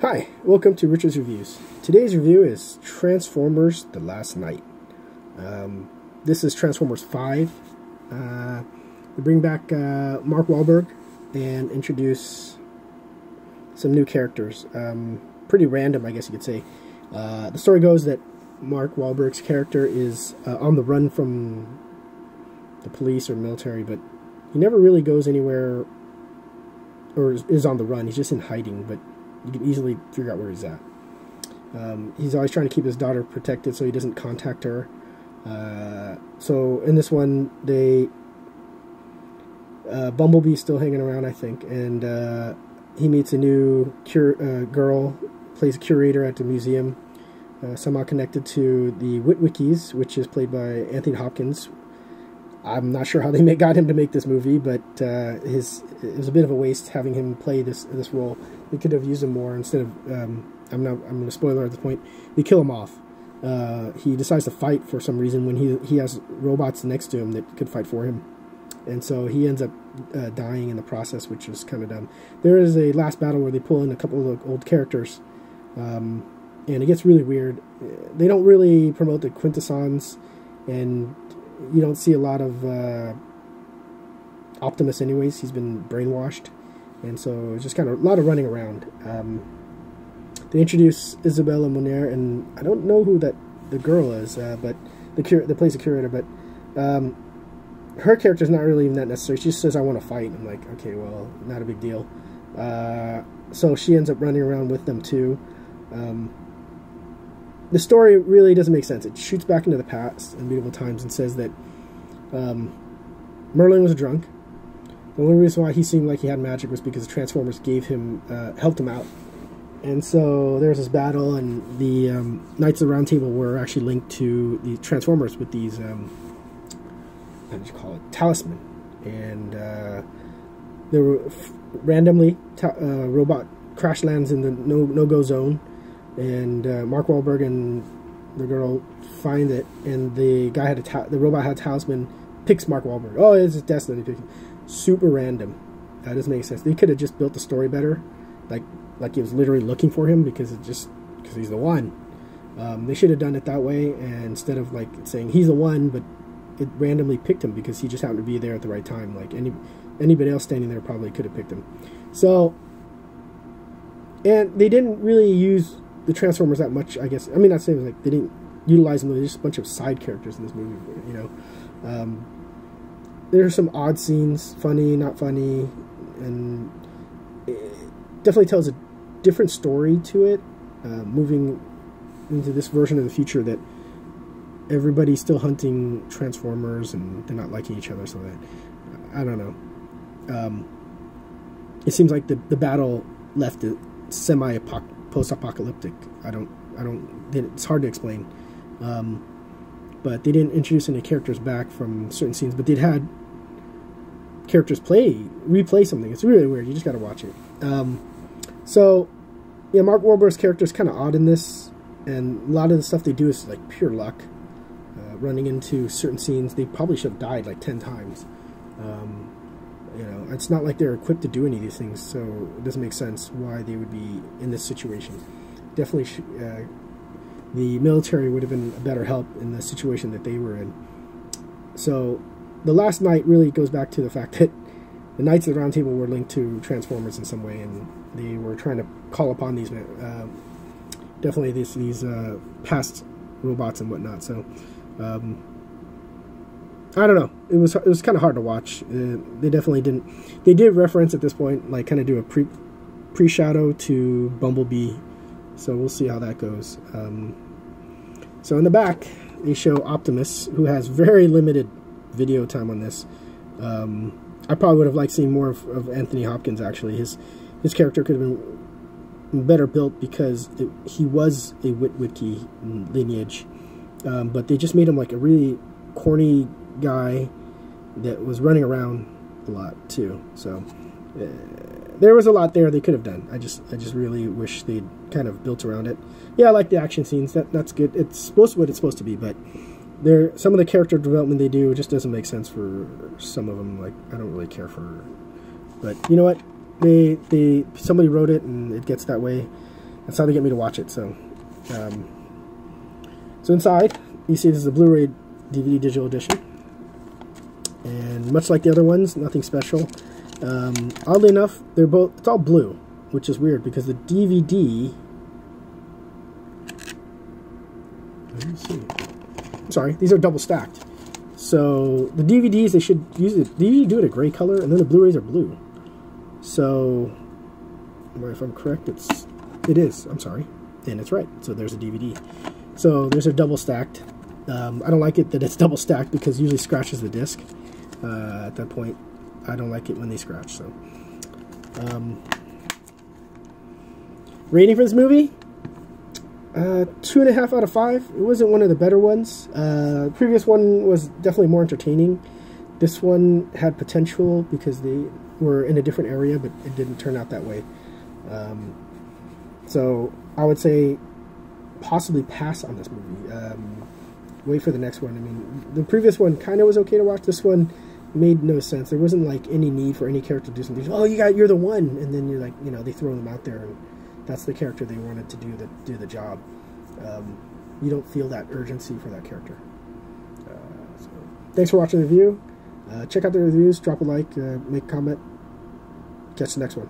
Hi, welcome to Richard's Reviews. Today's review is Transformers: The Last Knight. This is Transformers 5. They bring back Mark Wahlberg and introduce some new characters. Pretty random, I guess you could say. The story goes that Mark Wahlberg's character is on the run from the police or military, but he never really goes anywhere or is on the run. He's just in hiding, but you can easily figure out where he's at. He's always trying to keep his daughter protected so he doesn't contact her. So in this one, Bumblebee's still hanging around, I think, and he meets a new girl, plays a curator at the museum, somehow connected to the Witwickies, which is played by Anthony Hopkins. I'm not sure how they got him to make this movie, but it was a bit of a waste having him play this role. They could have used him more instead of. I'm going to spoiler at this point. They kill him off. He decides to fight for some reason when he has robots next to him that could fight for him, and so he ends up dying in the process, which is kind of dumb. There is a last battle where they pull in a couple of old characters, and it gets really weird. They don't really promote the quintessence, and you don't see a lot of Optimus anyways. He's been brainwashed, and so it's just kind of a lot of running around. They introduce Isabella Moner, and I don't know who the girl is, but that plays the curator, but her character's not really even that necessary. She just says, I want to fight. I'm like, okay, well, not a big deal. So she ends up running around with them too. The story really doesn't make sense. It shoots back into the past in medieval times and says that Merlin was drunk. The only reason why he seemed like he had magic was because the Transformers helped him out. And so there was this battle, and the Knights of the Round Table were actually linked to the Transformers with these, what do you call it, talisman. And there were randomly robot crash lands in the no-go zone. And Mark Wahlberg and the girl find it, and the guy the robot had a talisman, picks Mark Wahlberg. Oh, it's his destiny. Super random. That doesn't make sense. They could have just built the story better, like he was literally looking for him because he's the one. They should have done it that way, and instead of like saying he's the one, but it randomly picked him because he just happened to be there at the right time. Like anybody else standing there probably could have picked him. So, and they didn't really use the Transformers that much, I guess. I mean, not saying like they didn't utilize them. There's just a bunch of side characters in this movie, you know. There are some odd scenes, funny, not funny, and it definitely tells a different story to it, moving into this version of the future that everybody's still hunting Transformers and they're not liking each other, so that, I don't know. It seems like the battle left it post-apocalyptic. It's hard to explain. But they didn't introduce any characters back from certain scenes, but they'd had characters replay something. It's really weird. You just got to watch it. So, yeah, Mark Wahlberg's character is kind of odd in this, and a lot of the stuff they do is like pure luck. Running into certain scenes, they probably should have died like 10 times. You know, it's not like they're equipped to do any of these things, so it doesn't make sense why they would be in this situation. Definitely, the military would have been a better help in the situation that they were in. So, The Last Knight really goes back to the fact that the Knights of the Round Table were linked to Transformers in some way, and they were trying to call upon these definitely these past robots and whatnot. So, I don't know. It was kind of hard to watch. They definitely didn't. They did reference at this point, like kind of do a pre-shadow to Bumblebee. So we'll see how that goes. So in the back, they show Optimus, who has very limited video time on this. I probably would have liked seeing more of Anthony Hopkins. Actually, his character could have been better built because he was a Witwicky lineage, but they just made him like a really corny guy that was running around a lot too. So there was a lot there they could have done. I just really wish they'd kind of built around it. Yeah, I like the action scenes. That's good. It's supposed to what it's supposed to be, but some of the character development they do just doesn't make sense for some of them. Like, I don't really care for, but you know what? Somebody wrote it and it gets that way. That's how they get me to watch it. So, so inside, you see this is a Blu-ray DVD digital edition. And much like the other ones, nothing special. Oddly enough, it's all blue, which is weird because the DVD... Let me see. Sorry, these are double stacked. So the DVDs, they should use it. They usually do it a gray color, and then the Blu-rays are blue. So, if I'm correct, it is. I'm sorry, and it's right. So there's a DVD. So there's a double stacked. I don't like it that it's double stacked because it usually scratches the disc. At that point, I don't like it when they scratch. So, rating for this movie. 2.5 out of 5. It wasn't one of the better ones. The previous one was definitely more entertaining. This one had potential because they were in a different area, but it didn't turn out that way. So I would say possibly pass on this movie. Wait for the next one. I mean, the previous one kind of was okay to watch. This one made no sense. There wasn't like any need for any character to do something. Oh, you're the one, and then you're like, you know, they throw them out there, and that's the character they wanted to do the job. You don't feel that urgency for that character. So thanks for watching the review. Check out the reviews, drop a like, make a comment. Catch the next one.